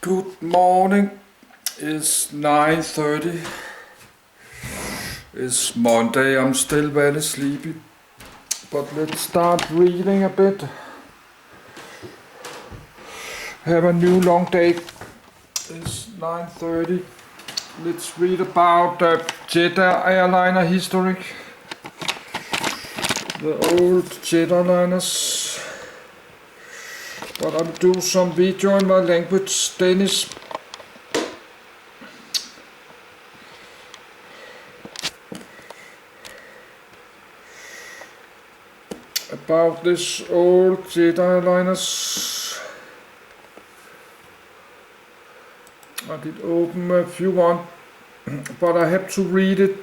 Good morning. It's 9:30. It's Monday. I'm still very sleepy. But let's start reading a bit. Have a new long day. It's 9:30. Let's read about the Airliner history. The old jet airliners. But I'll do some video in my language, Danish. About this old jet airliners. I did open a few one, but I have to read it.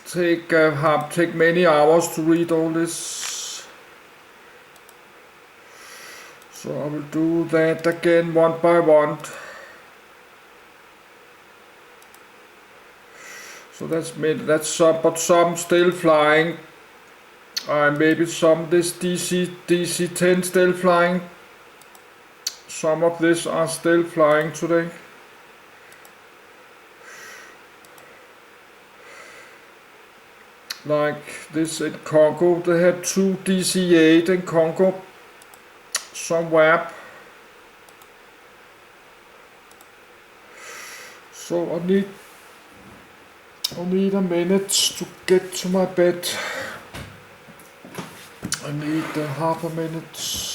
Take many hours to read all this. So I will do that again one by one. So that's some, but some still flying. Maybe some this DC-10 still flying. Some of this are still flying today. Like this in Congo, they had two DC-8 in Congo. Somewhere. So I need a minute to get to my bed. I need half a minute.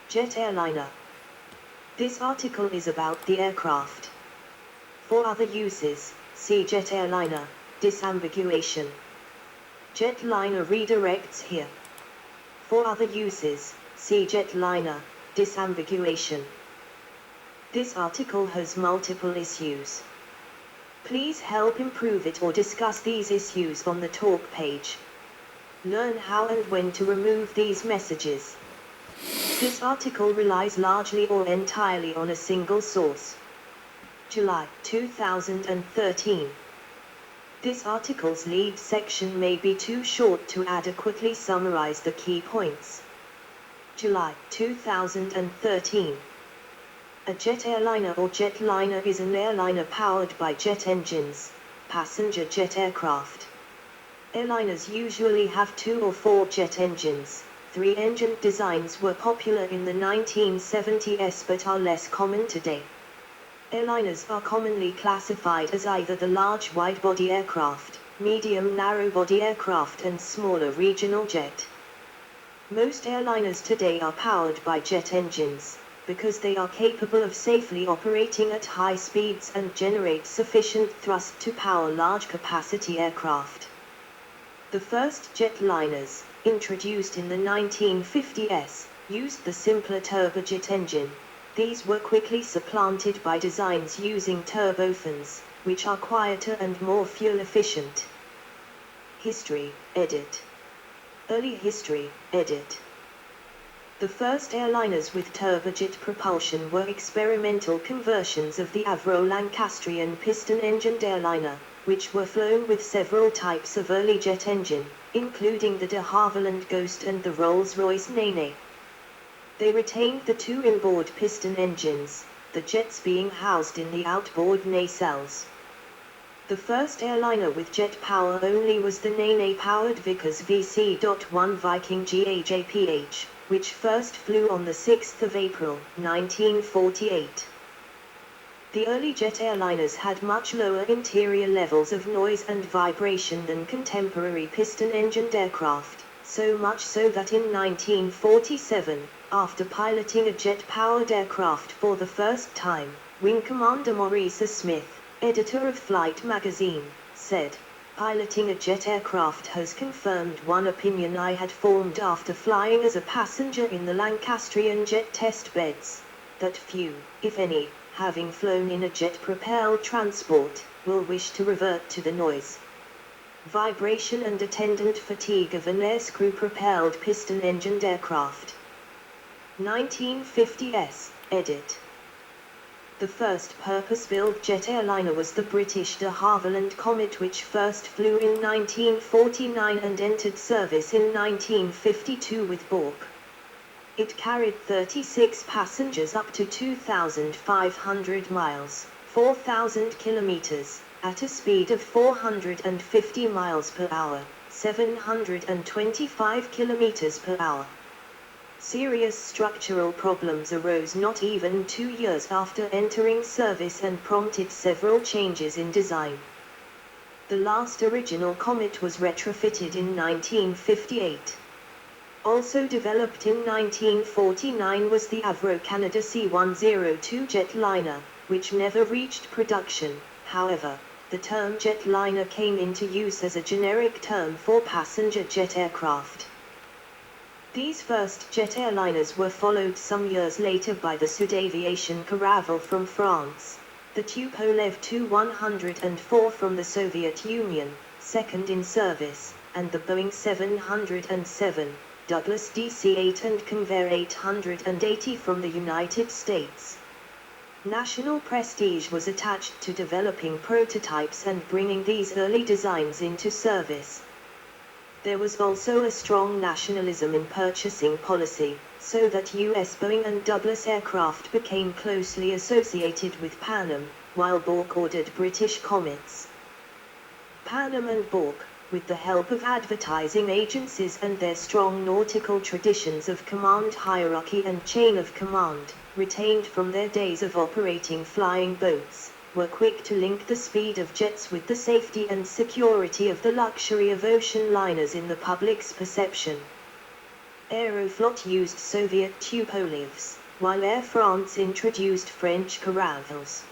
Jet airliner. This article is about the aircraft. For other uses, see jet airliner, disambiguation. Jetliner redirects here. For other uses, see jetliner, disambiguation. This article has multiple issues. Please help improve it or discuss these issues on the talk page. Learn how and when to remove these messages. This article relies largely or entirely on a single source. July 2013. This article's lead section may be too short to adequately summarize the key points. July 2013. A jet airliner or jetliner is an airliner powered by jet engines, passenger jet aircraft. Airliners usually have 2 or 4 jet engines. 3-engine designs were popular in the 1970s but are less common today. Airliners are commonly classified as either the large wide-body aircraft, medium narrow-body aircraft and smaller regional jet. Most airliners today are powered by jet engines, because they are capable of safely operating at high speeds and generate sufficient thrust to power large-capacity aircraft. The first jetliners, introduced in the 1950s, used the simpler turbojet engine. These were quickly supplanted by designs using turbofans, which are quieter and more fuel efficient. History, edit. Early history, edit. The first airliners with turbojet propulsion were experimental conversions of the Avro-Lancastrian piston-engined airliner, which were flown with several types of early jet engine, including the de Havilland Ghost and the Rolls-Royce Nene. They retained the 2 inboard piston engines, the jets being housed in the outboard nacelles. The first airliner with jet power only was the Nene-powered Vickers VC.1 Viking GAJPH, which first flew on the 6th of April, 1948. The early jet airliners had much lower interior levels of noise and vibration than contemporary piston-engined aircraft, so much so that in 1947, after piloting a jet-powered aircraft for the first time, Wing Commander Maurice Smith, editor of Flight magazine, said, "Piloting a jet aircraft has confirmed one opinion I had formed after flying as a passenger in the Lancastrian jet test beds, that few, if any, having flown in a jet-propelled transport, will wish to revert to the noise." Vibration and attendant fatigue of an air-screw-propelled piston-engined aircraft. 1950s, edit. The first purpose-built jet airliner was the British de Havilland Comet, which first flew in 1949 and entered service in 1952 with Bork. It carried 36 passengers up to 2,500 miles, 4,000 kilometers, at a speed of 450 miles per hour, 725 kilometers per hour. Serious structural problems arose not even 2 years after entering service and prompted several changes in design. The last original Comet was retrofitted in 1958. Also developed in 1949 was the Avro Canada C-102 jetliner, which never reached production. However, the term jetliner came into use as a generic term for passenger jet aircraft. These first jet airliners were followed some years later by the Sudaviation Caravelle from France, the Tupolev Tu-104 from the Soviet Union, second in service, and the Boeing 707, Douglas DC-8 and Convair 880 from the United States. National prestige was attached to developing prototypes and bringing these early designs into service. There was also a strong nationalism in purchasing policy, so that U.S. Boeing and Douglas aircraft became closely associated with Pan Am, while Bork ordered British Comets. Pan Am and Bork, with the help of advertising agencies and their strong nautical traditions of command hierarchy and chain of command, retained from their days of operating flying boats, were quick to link the speed of jets with the safety and security of the luxury of ocean liners in the public's perception. Aeroflot used Soviet Tupolevs, while Air France introduced French Caravelles.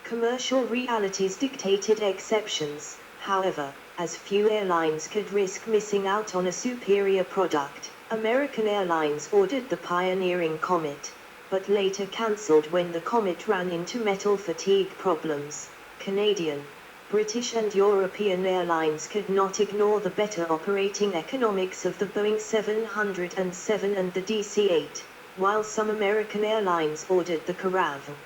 Commercial realities dictated exceptions, however, as few airlines could risk missing out on a superior product. American Airlines ordered the pioneering Comet, but later cancelled when the Comet ran into metal fatigue problems. Canadian, British and European airlines could not ignore the better operating economics of the Boeing 707 and the DC-8, while some American airlines ordered the Caravelle.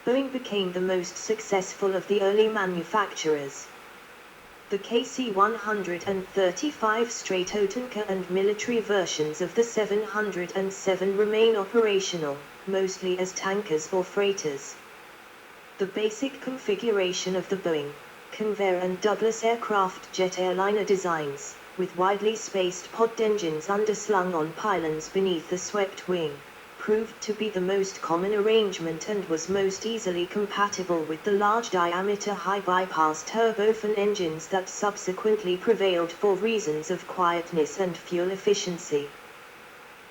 Boeing became the most successful of the early manufacturers. The KC-135 Stratotanker and military versions of the 707 remain operational, mostly as tankers or freighters. The basic configuration of the Boeing, Convair and Douglas aircraft jet airliner designs, with widely spaced pod engines underslung on pylons beneath the swept wing, proved to be the most common arrangement and was most easily compatible with the large diameter high bypass turbofan engines that subsequently prevailed for reasons of quietness and fuel efficiency.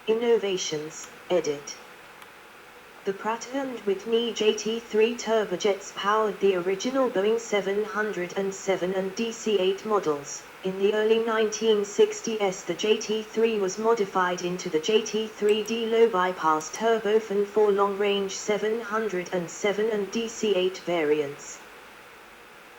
Innovations, edit. The Pratt & Whitney JT3 turbojets powered the original Boeing 707 and DC-8 models. In the early 1960s, the JT3 was modified into the JT3D low-bypass turbofan for long-range 707 and DC-8 variants.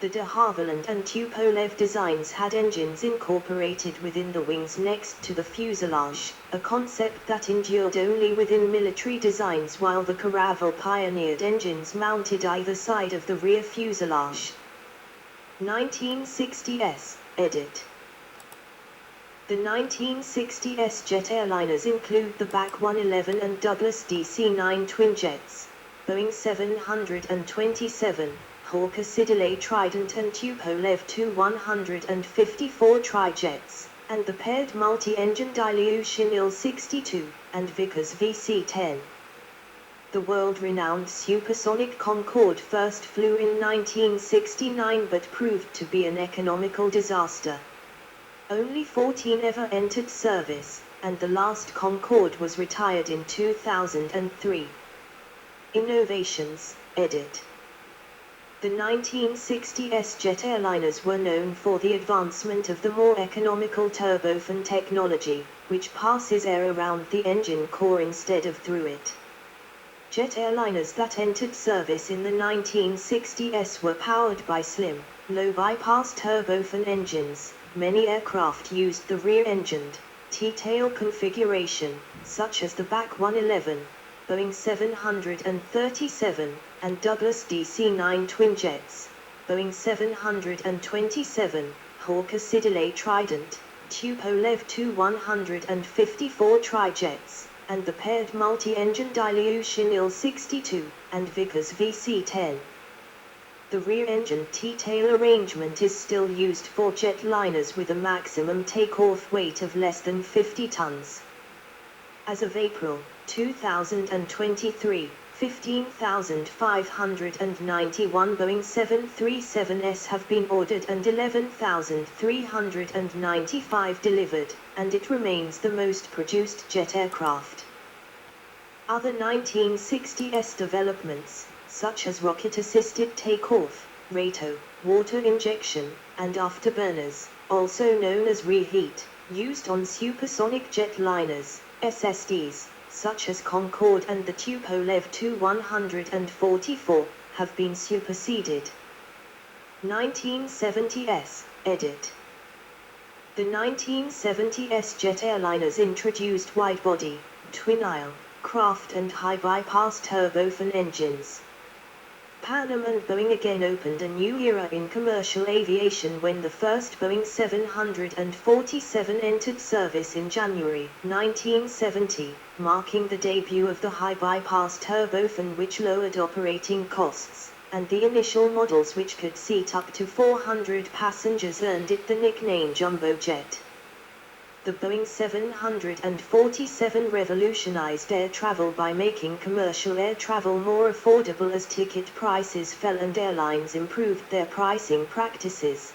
The de Havilland and Tupolev designs had engines incorporated within the wings next to the fuselage, a concept that endured only within military designs, while the Caravelle pioneered engines mounted either side of the rear fuselage. 1960s, edit. The 1960s jet airliners include the BAC 111 and Douglas DC-9 twin jets, Boeing 727, Hawker Siddeley Trident and Tupolev Tu-154 trijets, and the paired multi-engine Ilyushin Il-62, and Vickers VC-10. The world-renowned supersonic Concorde first flew in 1969 but proved to be an economical disaster. Only 14 ever entered service, and the last Concorde was retired in 2003. Innovations, edit. The 1960s jet airliners were known for the advancement of the more economical turbofan technology, which passes air around the engine core instead of through it. Jet airliners that entered service in the 1960s were powered by slim, low bypass turbofan engines. Many aircraft used the rear-engined T-tail configuration, such as the BAC 111, Boeing 737, and Douglas DC-9 twin jets, Boeing 727, Hawker Siddeley Trident, Tupolev Tu-154 trijets, and the paired multi-engine Ilyushin Il-62, and Vickers VC-10. The rear-engine T-tail arrangement is still used for jetliners with a maximum takeoff weight of less than 50 tons. As of April 2023, 15,591 Boeing 737s have been ordered and 11,395 delivered, and it remains the most produced jet aircraft. Other 1960s developments, such as rocket-assisted takeoff, RATO, water injection, and afterburners, also known as reheat, used on supersonic jetliners, SSDs, such as Concorde and the Tupolev Tu-144, have been superseded. 1970s, edit. The 1970s jet airliners introduced wide-body, twin-aisle, craft and high-bypass turbofan engines. Pan Am and Boeing again opened a new era in commercial aviation when the first Boeing 747 entered service in January 1970, marking the debut of the high-bypass turbofan, which lowered operating costs, and the initial models, which could seat up to 400 passengers, earned it the nickname Jumbo Jet. The Boeing 747 revolutionized air travel by making commercial air travel more affordable as ticket prices fell and airlines improved their pricing practices.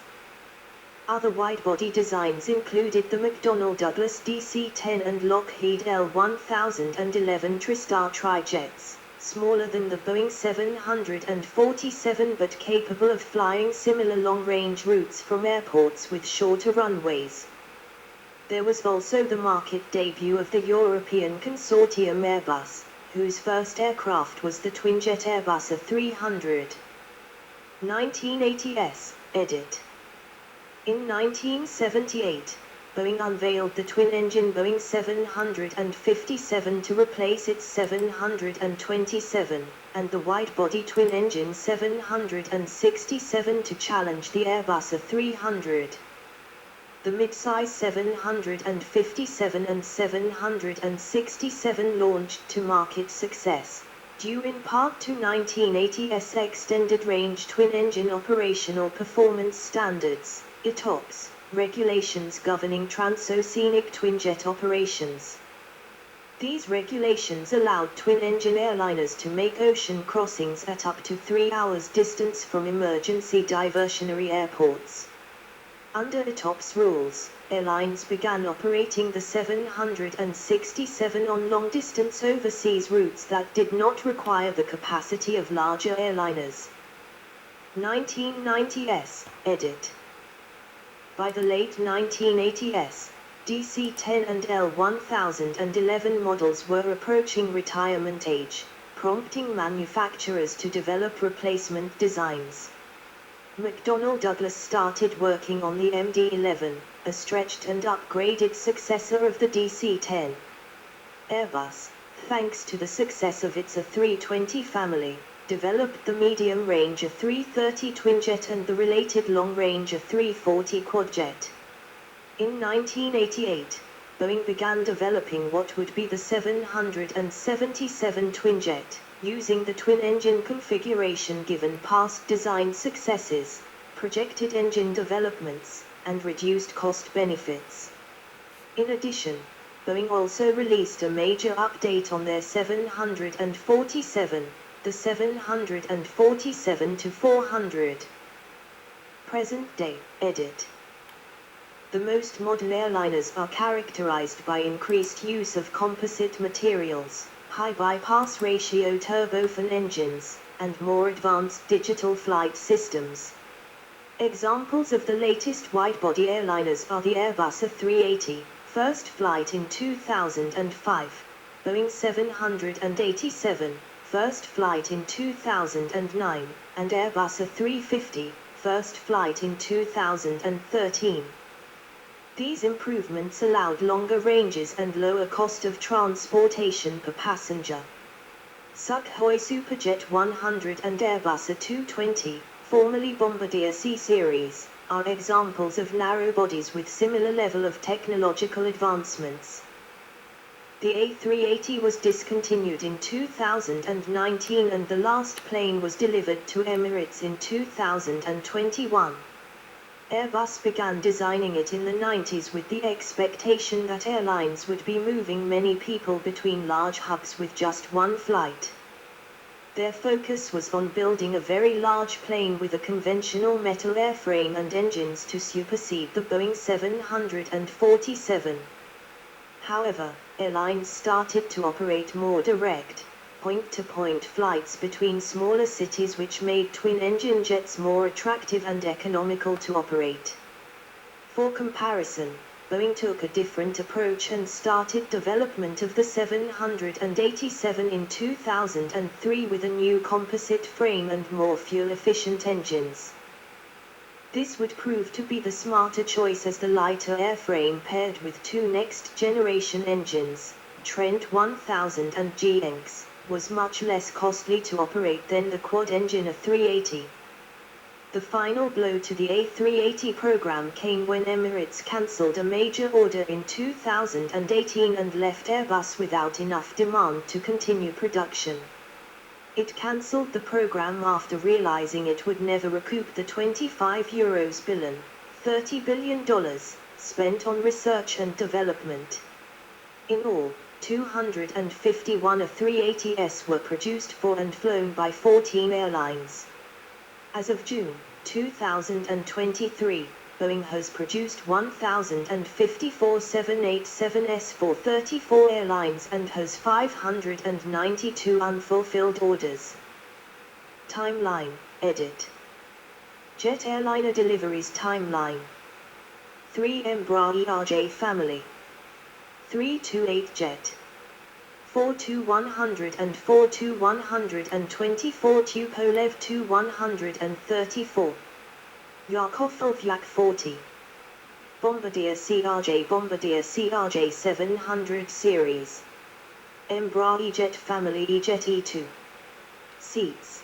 Other wide-body designs included the McDonnell Douglas DC-10 and Lockheed L-1011 TriStar trijets, smaller than the Boeing 747 but capable of flying similar long-range routes from airports with shorter runways. There was also the market debut of the European consortium Airbus, whose first aircraft was the twinjet Airbus A300. 1980s, edit. In 1978, Boeing unveiled the twin-engine Boeing 757 to replace its 727, and the wide-body twin-engine 767 to challenge the Airbus A300. The mid-size 757 and 767 launched to market success, due in part to 1980s extended-range twin-engine operational performance standards, ITOPS, regulations governing transoceanic twinjet operations. These regulations allowed twin-engine airliners to make ocean crossings at up to 3 hours distance from emergency diversionary airports. Under ITOPS rules, airlines began operating the 767 on long-distance overseas routes that did not require the capacity of larger airliners. 1990s, edit. By the late 1980s, DC-10 and L-1011 models were approaching retirement age, prompting manufacturers to develop replacement designs. McDonnell Douglas started working on the MD-11, a stretched and upgraded successor of the DC-10. Airbus, thanks to the success of its A320 family, developed the medium-range A330 twinjet and the related long-range A340 quadjet. In 1988, Boeing began developing what would be the 777 twinjet, using the twin-engine configuration given past design successes, projected engine developments, and reduced cost benefits. In addition, Boeing also released a major update on their 747, the 747-400. Present day, edit. The most modern airliners are characterized by increased use of composite materials, high bypass ratio turbofan engines, and more advanced digital flight systems. Examples of the latest wide-body airliners are the Airbus A380, first flight in 2005, Boeing 787, first flight in 2009, and Airbus A350, first flight in 2013. These improvements allowed longer ranges and lower cost of transportation per passenger. Sukhoi Superjet 100 and Airbus A220, formerly Bombardier C series, are examples of narrow bodies with similar level of technological advancements. The A380 was discontinued in 2019 and the last plane was delivered to Emirates in 2021. Airbus began designing it in the 90s with the expectation that airlines would be moving many people between large hubs with just one flight. Their focus was on building a very large plane with a conventional metal airframe and engines to supersede the Boeing 747. However, airlines started to operate more direct, point-to-point flights between smaller cities, which made twin-engine jets more attractive and economical to operate. For comparison, Boeing took a different approach and started development of the 787 in 2003 with a new composite frame and more fuel-efficient engines. This would prove to be the smarter choice, as the lighter airframe paired with two next-generation engines, Trent 1000 and GX, was much less costly to operate than the quad-engine A380. The final blow to the A380 program came when Emirates cancelled a major order in 2018 and left Airbus without enough demand to continue production. It cancelled the program after realizing it would never recoup the €25 billion, $30 billion, spent on research and development. In all, 251 A380s were produced for and flown by 14 airlines. As of June 2023, Boeing has produced 1,054 787s for 34 airlines and has 592 unfulfilled orders. Timeline, edit. Jet Airliner deliveries timeline. 3 Embraer ERJ family. 328 Jet. 42100 and 42124 Tupolev 2134. Yakov Yak 40. Bombardier CRJ 700 series. Embraer E-Jet family E-Jet E2. Seats.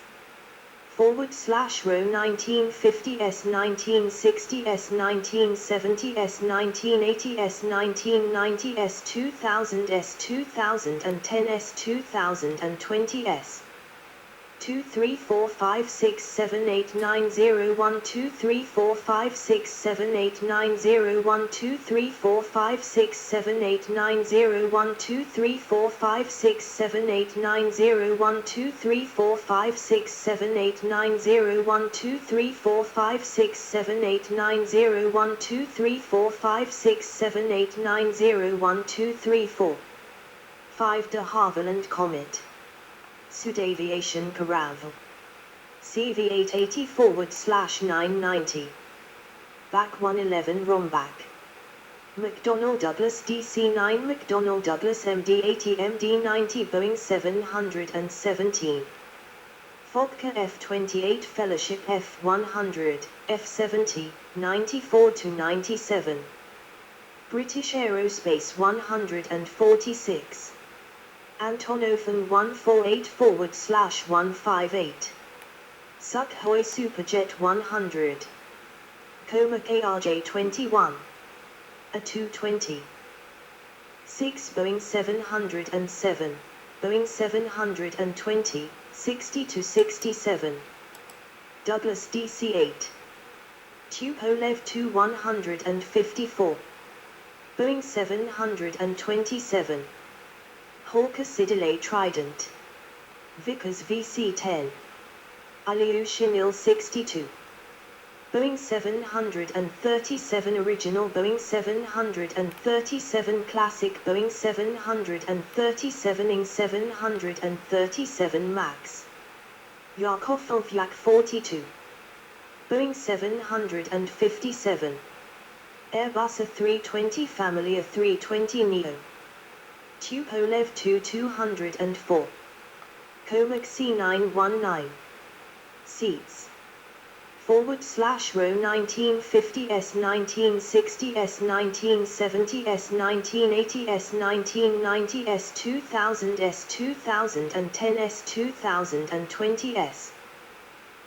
/row 1950s 1960s 1970s 1980s 1990s 2000s 2010s 2020s 2 3 4 5 6 7 8 9 0 1 2 3 4 5 6 7 8 9 0 1 2 3 4 5 6 7 8 9 0 1 2 3 4 5 6 7 8 9 0 1 2 3 4 5 6 7 8 9 0 1 2 3 4 5 6 7 8 9 0 1 2 3 4 5 6 7 8 9 0 1 2 3 4 5 de Havilland Comet. Sudaviation Caravel. CV880/990. Back 111 Romback. McDonnell Douglas DC-9 McDonnell Douglas MD-80 MD-90 Boeing 717. Fobka F-28 Fellowship F-100, F-70, 94-97. British Aerospace 146. Antonov 148/158. Sukhoi Superjet 100. Comac ARJ-21. A220. 6 Boeing 707. Boeing 720, 60-67. Douglas DC-8. Tupolev Tu-154. Boeing 727. Hawker Siddeley Trident. Vickers VC-10. Ilyushin Il-62. Boeing 737 Original Boeing 737 Classic Boeing 737 Ing 737 MAX. Yakov Yak 42. Boeing 757. Airbus A320 Family A320 Neo. Tupolev Tu-204. Comac C919. Seats. /row 1950 S 1960 S 1970 S 1980 S 1990 S 2000 S 2010 S 2020 S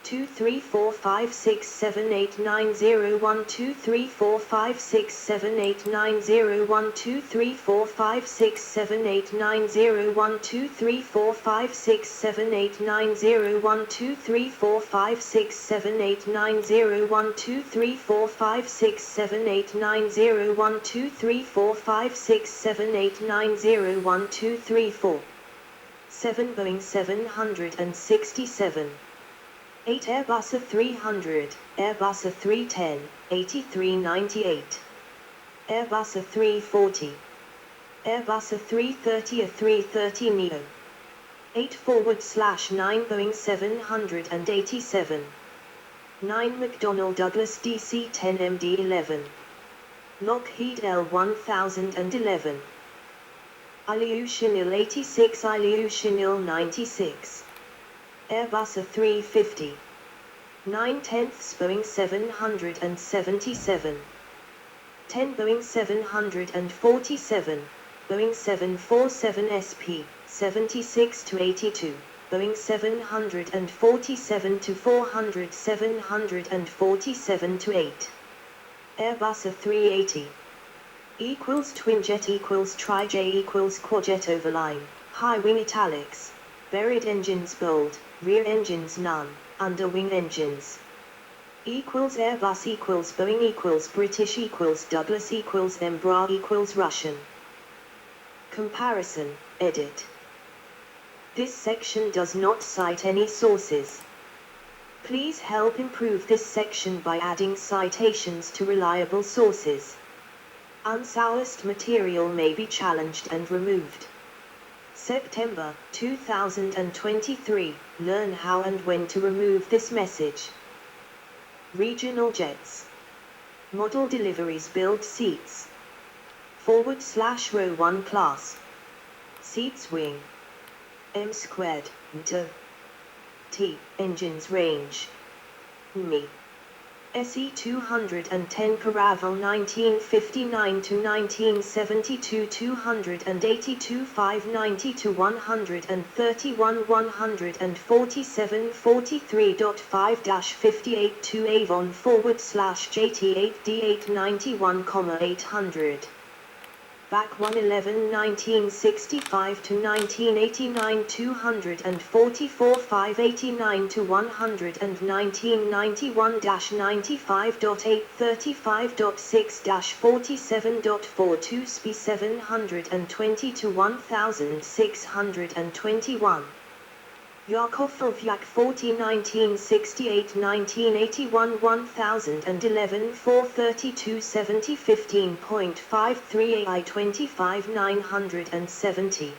2 3 4 5 6 7 8 9 0 1 2 3 4 5 6 7 8 9 0 1 2 3 4 5 6 7 8 9 0 1 2 3 4 5 6 7 8 9 0 1 2 3 4 5 6 7 8 9 0 1 2 3 4 5 6 7 8 9 0 1 2 3 4 5 6 7 8 9 0 1 2 3 4 7 Boeing 767 8 Airbus A300, Airbus A310, 8398. Airbus A340. Airbus A330 A330 Neo. 8/9 Boeing 787. 9 McDonnell Douglas DC-10 MD-11. Lockheed L-1011. Ilyushinil 86 Ilyushinil 96. Airbus A350. 9/10 Boeing 777. 10 Boeing 747. Boeing 747 SP, 76-82. Boeing 747-400 747-8. Airbus A380. Equals twinjet equals trijet equals quadjet overline. High wing italics. Buried engines bold. Rear engines none, underwing engines. Equals Airbus equals Boeing equals British equals Douglas equals Embraer equals Russian. Comparison, edit. This section does not cite any sources. Please help improve this section by adding citations to reliable sources. Unsourced material may be challenged and removed. September 2023, learn how and when to remove this message. Regional jets. Model deliveries build seats. /row 1 class. Seats wing. M² T engines range. Me. SE 210 Caravel 1959 to 1972 282 590 to 131 147 43.5-58 to Avon /JT8D891, 800. Back 111 1965 to 1989 244 589 to 100 and 1991-95.8 35.6-47.42 SPI 720 to 1621. Yakovlyak 40 1968 1981 1011 432 70 15.53 AI 25 970.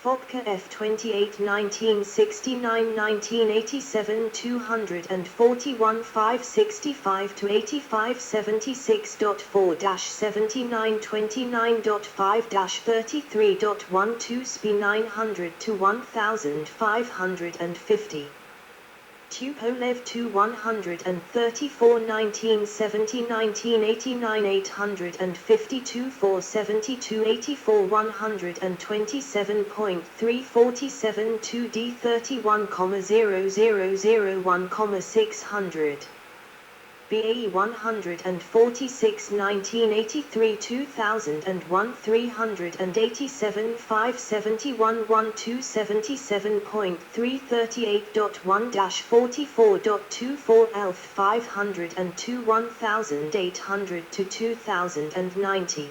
Fodka F28 1969 1987 241 565 to 85 76.4-79 29.5-33.12 SPI 900 to 1550. Tupolev 2 134 1970 1989 852 472 84 127.347 2D 31,0001, 600. BAE 146 1983 2001 387 571 1277.338.1-44.24 ELF 502 1800 to 2090.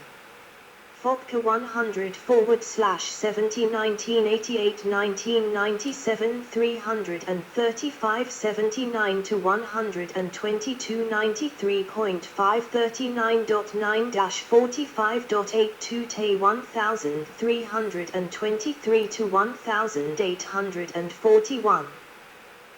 Fodka 100 /70 1988 1997 335 79 to 122 93.539.9-45.82 Te 1323 to 1841.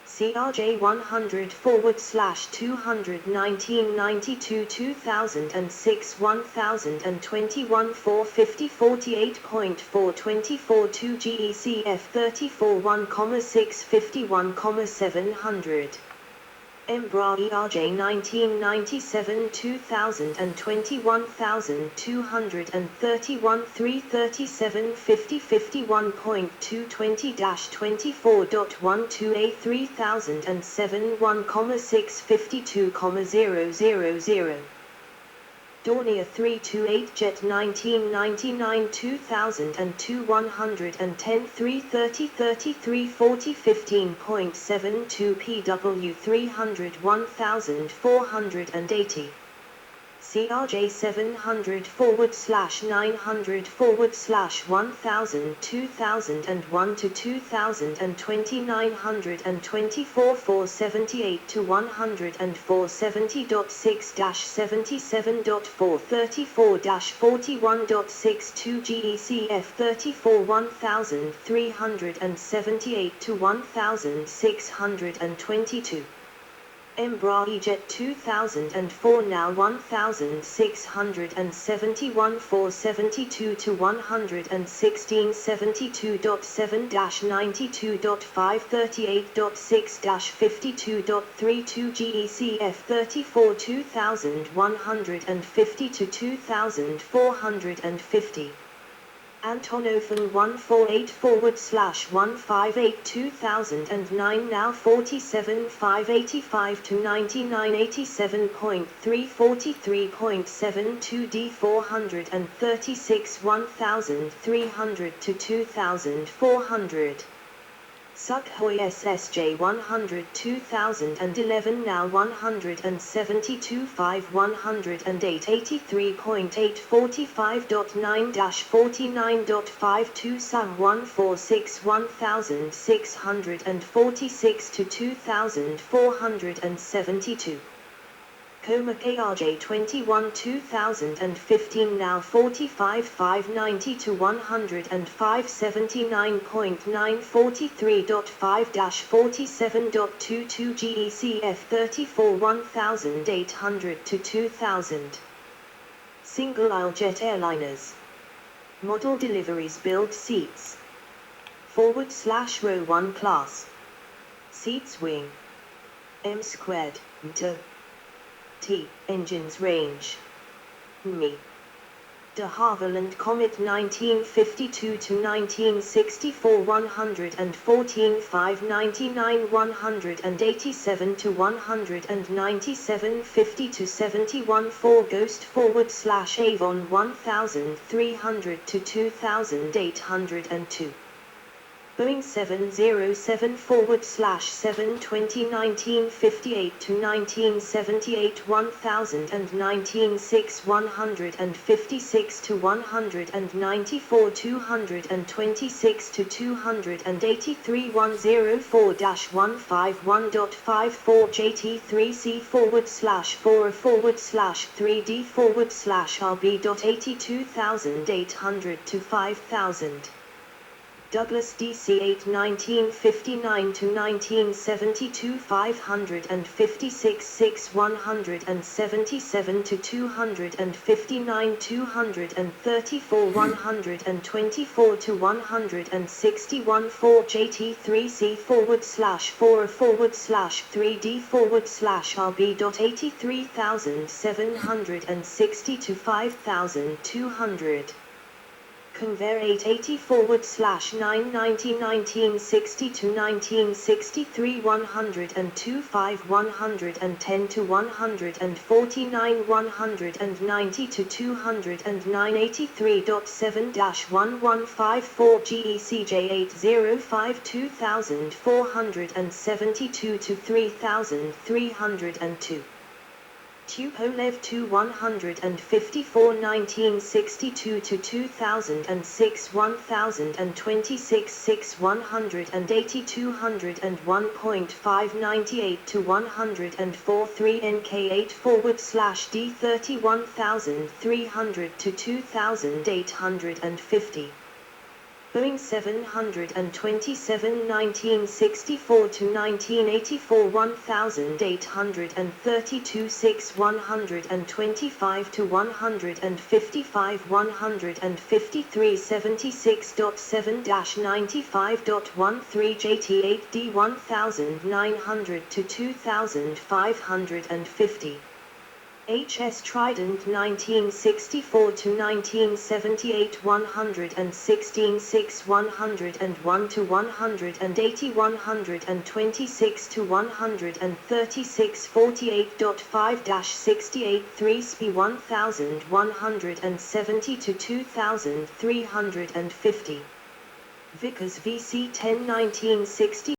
CRJ 100 /200 1992 2006 1021 450 48.424 2 GECF 34 1,651, 700. Embra ERJ 1997 2020 1231 337 50 51.220-24.12 A3007 1,652,000. Dornier 328 Jet 1999 2002 110 330 33 40 15.72 PW 300 1480. CRJ 700 /900 /1000 2001 to 2020 924 478 to 104 70.6-77.434-41.62 GECF 34 1378 to 1622. Embra Jet 2004 now 1671 472 to 116 72.7-92.538.6-52.32 GECF 34 2150 to 2450. Antonofen 148 /158 2009 now 47 585 to 9987.343.72 D 436 1300 to 2400. Sukhoi SSJ 100 2011 now 172 5 108 83.845.9-49.52 Sam 146 1646 to 2472. Coma KRJ 21 2015 now 45 590 to 105 79.943.5-47.22 GECF 34 1800 to 2000. Single aisle jet airliners. Model deliveries build seats. /row 1 class. Seats wing. M squared, mt. T, engines range. Me. De Havilland Comet 1952 to 1964 114 599 187 to 197 50 to 71 4 Ghost / Avon 1300 to 2802. Boeing 707 /720 1958 to 1978 1096 156 to 194 226 to 283 104-151.54 JT3C /4 3D /RB.82800 to 5000. Douglas DC-8 1959 to 1972 556 6 177 to 259 234 124 to 161 4 JT3C /4 3D /RB.83760 to 5200. Convair 880 /990 1960 to 1963 102 5 110 to 149 190 to 209 83.7-1154 GECJ 805 2472 to 3302. Tupolev 2 154 1962 to 2006 1026 6 180 201.598 to 104 3 NK8 / D 31300 to 2850. Boeing 727 1964 to 1984 1832 6 125 to 155 153 76.7-95.13 JT8D 1900 to 2550 HS Trident 1964 to 1978 116 6 101 to 180 126 to 136 48.5-68 3 SP 1170 to 2350 Vickers VC 10 1960